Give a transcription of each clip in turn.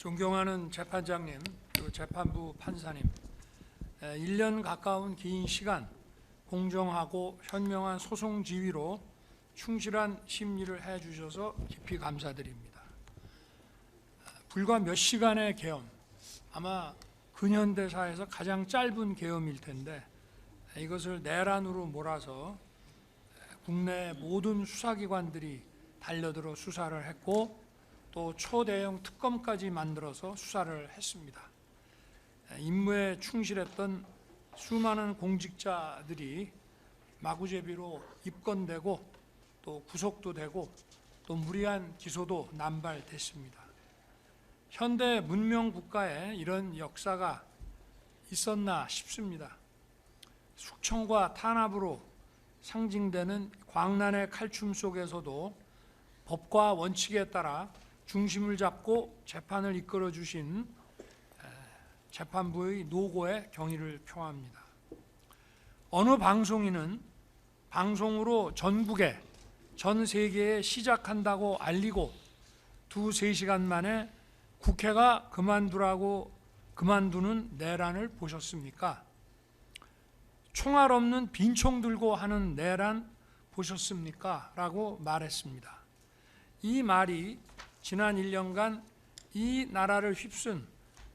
존경하는 재판장님, 또 재판부 판사님, 1년 가까운 긴 시간 공정하고 현명한 소송 지휘로 충실한 심리를 해주셔서 깊이 감사드립니다. 불과 몇 시간의 계엄, 아마 근현대사에서 가장 짧은 계엄일 텐데 이것을 내란으로 몰아서 국내 모든 수사기관들이 달려들어 수사를 했고 또 초대형 특검까지 만들어서 수사를 했습니다. 임무에 충실했던 수많은 공직자들이 마구제비로 입건되고 또 구속도 되고 또 무리한 기소도 남발됐습니다. 현대 문명 국가에 이런 역사가 있었나 싶습니다. 숙청과 탄압으로 상징되는 광란의 칼춤 속에서도 법과 원칙에 따라 중심을 잡고 재판을 이끌어 주신 재판부의 노고에 경의를 표합니다. 어느 방송인은 방송으로 전국에 전 세계에 시작한다고 알리고 2-3시간 만에 국회가 그만두는 내란을 보셨습니까? 총알 없는 빈총 들고 하는 내란 보셨습니까? 라고 말했습니다. 이 말이 지난 1년간 이 나라를 휩쓴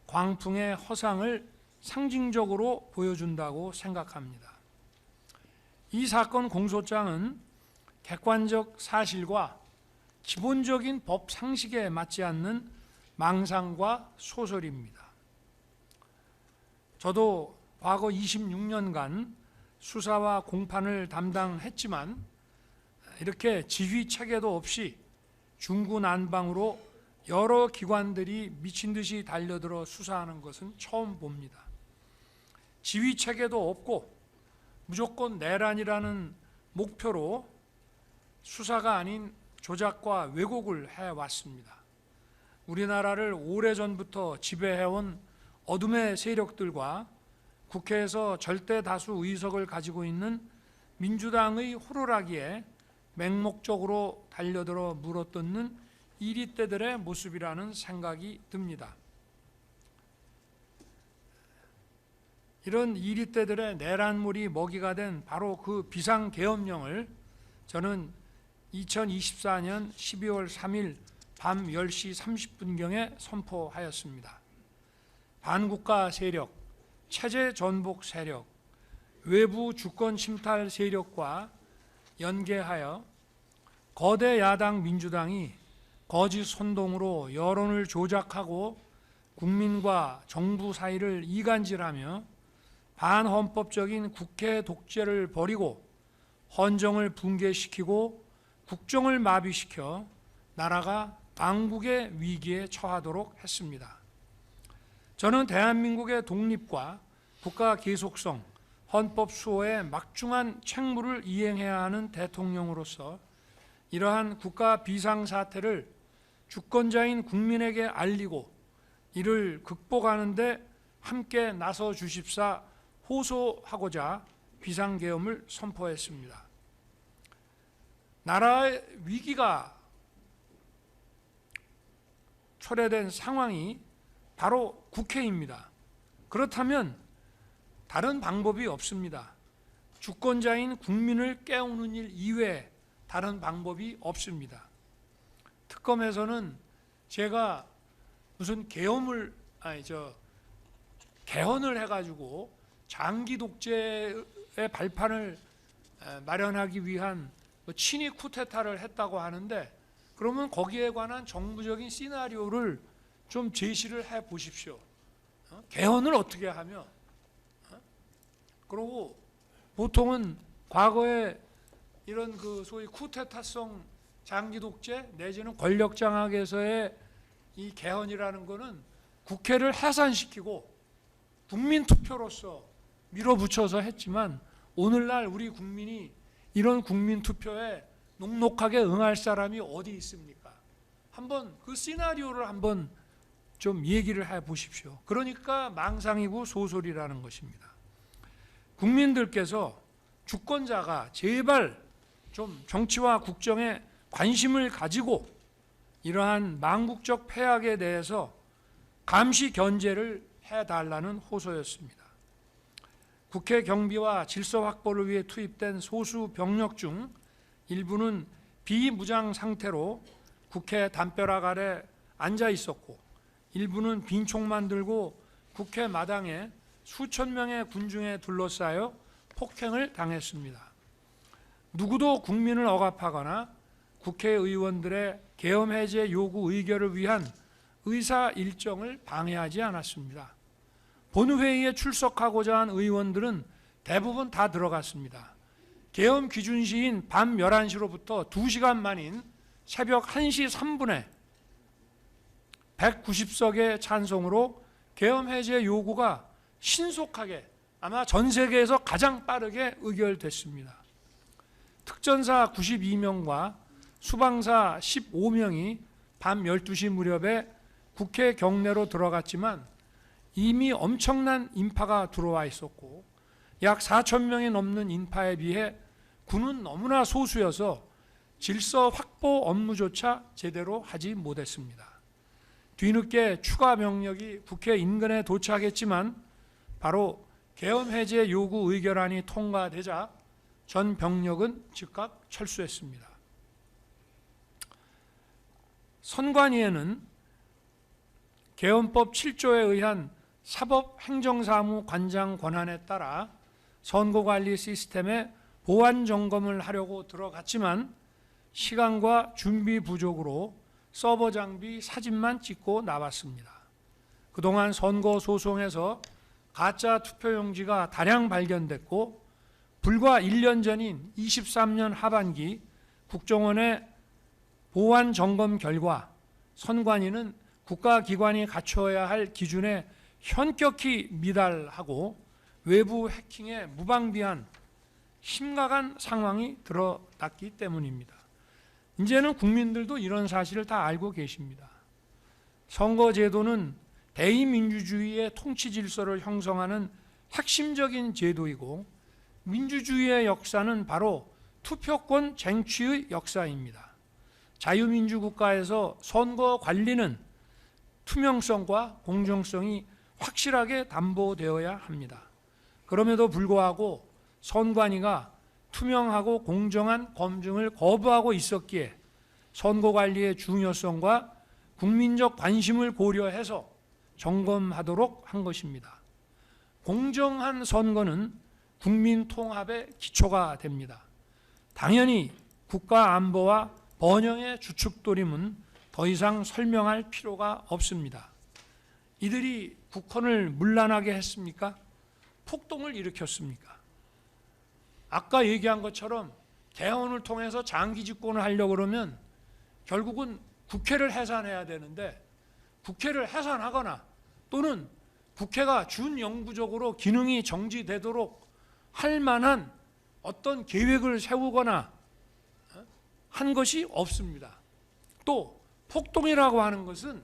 광풍의 허상을 상징적으로 보여준다고 생각합니다. 이 사건 공소장은 객관적 사실과 기본적인 법 상식에 맞지 않는 망상과 소설입니다. 저도 과거 26년간 수사와 공판을 담당했지만 이렇게 지휘 체계도 없이 중구난방으로 여러 기관들이 미친 듯이 달려들어 수사하는 것은 처음 봅니다. 지휘 체계도 없고 무조건 내란이라는 목표로 수사가 아닌 조작과 왜곡을 해왔습니다. 우리나라를 오래전부터 지배해온 어둠의 세력들과 국회에서 절대 다수 의석을 가지고 있는 민주당의 호루라기에 맹목적으로 달려들어 물어뜯는 이리떼들의 모습이라는 생각이 듭니다. 이런 이리떼들의 내란물이 먹이가 된 바로 그 비상계엄령을 저는 2024년 12월 3일 밤 10시 30분경에 선포하였습니다. 반국가 세력, 체제 전복 세력, 외부 주권 침탈 세력과 연계하여 거대 야당 민주당이 거짓 선동으로 여론을 조작하고 국민과 정부 사이를 이간질하며 반헌법적인 국회 독재를 벌이고 헌정을 붕괴시키고 국정을 마비시켜 나라가 망국의 위기에 처하도록 했습니다. 저는 대한민국의 독립과 국가 계속성, 헌법 수호에 막중한 책무를 이행해야 하는 대통령으로서 이러한 국가 비상사태를 주권자인 국민에게 알리고 이를 극복하는 데 함께 나서 주십사 호소하고자 비상계엄을 선포했습니다. 나라의 위기가 초래된 상황이 바로 국회입니다. 그렇다면 다른 방법이 없습니다. 주권자인 국민을 깨우는 일 이외에 다른 방법이 없습니다. 특검에서는 제가 무슨 개헌을 해가지고 장기 독재의 발판을 마련하기 위한 친위 쿠데타를 했다고 하는데 그러면 거기에 관한 정부적인 시나리오를 좀 제시를 해 보십시오. 개헌을 어떻게 하며 그리고 보통은 과거에 이런 그 소위 쿠데타성 장기 독재 내지는 권력 장악에서의 이 개헌이라는 것은 국회를 해산시키고 국민 투표로서 밀어붙여서 했지만 오늘날 우리 국민이 이런 국민 투표에 녹록하게 응할 사람이 어디 있습니까? 한번 그 시나리오를 한번 좀 얘기를 해 보십시오. 그러니까 망상이고 소설이라는 것입니다. 국민들께서 주권자가 제발 좀 정치와 국정에 관심을 가지고 이러한 망국적 폐악에 대해서 감시 견제를 해달라는 호소였습니다. 국회 경비와 질서 확보를 위해 투입된 소수 병력 중 일부는 비무장 상태로 국회 담벼락 아래 앉아 있었고, 일부는 빈총만 들고 국회 마당에 수천 명의 군중에 둘러싸여 폭행을 당했습니다. 누구도 국민을 억압하거나 국회의원들의 계엄 해제 요구 의결을 위한 의사 일정을 방해하지 않았습니다. 본회의에 출석하고자 한 의원들은 대부분 다 들어갔습니다. 계엄 기준 시인 밤 11시로부터 2시간 만인 새벽 1시 3분에 190석의 찬성으로 계엄 해제 요구가 신속하게, 아마 전 세계에서 가장 빠르게 의결됐습니다. 특전사 92명과 수방사 15명이 밤 12시 무렵에 국회 경내로 들어갔지만 이미 엄청난 인파가 들어와 있었고, 약 4천 명이 넘는 인파에 비해 군은 너무나 소수여서 질서 확보 업무조차 제대로 하지 못했습니다. 뒤늦게 추가 병력이 국회 인근에 도착했지만 바로 계엄 해제 요구 의결안이 통과되자 전 병력은 즉각 철수했습니다. 선관위에는 계엄법 7조에 의한 사법행정사무관장 권한에 따라 선거관리 시스템의 보안 점검을 하려고 들어갔지만 시간과 준비 부족으로 서버 장비 사진만 찍고 나왔습니다. 그동안 선거 소송에서 가짜 투표용지가 다량 발견됐고, 불과 1년 전인 23년 하반기 국정원의 보안 점검 결과 선관위는 국가기관이 갖춰야 할 기준에 현격히 미달하고 외부 해킹에 무방비한 심각한 상황이 드러났기 때문입니다. 이제는 국민들도 이런 사실을 다 알고 계십니다. 선거제도는 대의민주주의의 통치 질서를 형성하는 핵심적인 제도이고, 민주주의의 역사는 바로 투표권 쟁취의 역사입니다. 자유민주국가에서 선거 관리는 투명성과 공정성이 확실하게 담보되어야 합니다. 그럼에도 불구하고 선관위가 투명하고 공정한 검증을 거부하고 있었기에 선거관리의 중요성과 국민적 관심을 고려해서 점검하도록 한 것입니다. 공정한 선거는 국민 통합의 기초가 됩니다. 당연히 국가 안보와 번영의 주축도림은 더 이상 설명할 필요가 없습니다. 이들이 국헌을 문란하게 했습니까? 폭동을 일으켰습니까? 아까 얘기한 것처럼 개헌을 통해서 장기 집권을 하려고 그러면 결국은 국회를 해산해야 되는데, 국회를 해산하거나 또는 국회가 준영구적으로 기능이 정지되도록 할 만한 어떤 계획을 세우거나 한 것이 없습니다. 또 폭동이라고 하는 것은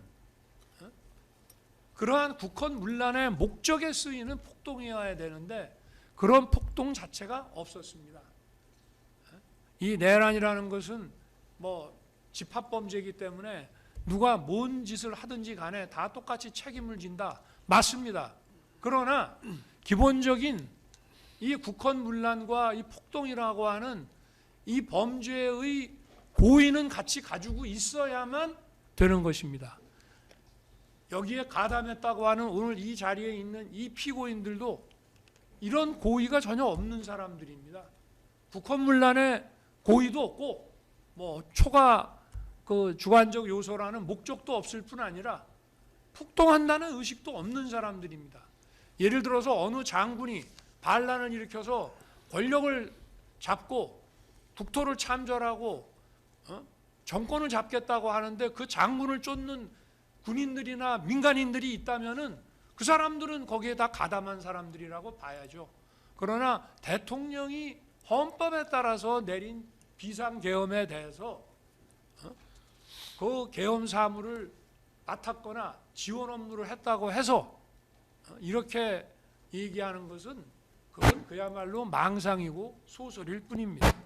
그러한 국헌 문란의 목적에 쓰이는 폭동이어야 되는데 그런 폭동 자체가 없었습니다. 이 내란이라는 것은 집합범죄이기 때문에 누가 뭔 짓을 하든지 간에 다 똑같이 책임을 진다. 맞습니다. 그러나 기본적인 이 국헌 문란과 이 폭동이라고 하는 이 범죄의 고의는 같이 가지고 있어야만 되는 것입니다. 여기에 가담했다고 하는 오늘 이 자리에 있는 이 피고인들도 이런 고의가 전혀 없는 사람들입니다. 국헌문란의 고의도 없고 초과 주관적 요소라는 목적도 없을 뿐 아니라 폭동한다는 의식도 없는 사람들입니다. 예를 들어서 어느 장군이 반란을 일으켜서 권력을 잡고 국토를 참전하고 정권을 잡겠다고 하는데 그 장군을 쫓는 군인들이나 민간인들이 있다면은 그 사람들은 거기에 다 가담한 사람들이라고 봐야죠. 그러나 대통령이 헌법에 따라서 내린 비상계엄에 대해서 그 계엄 사무를 맡았거나 지원 업무를 했다고 해서 이렇게 얘기하는 것은 그건 그야말로 망상이고 소설일 뿐입니다.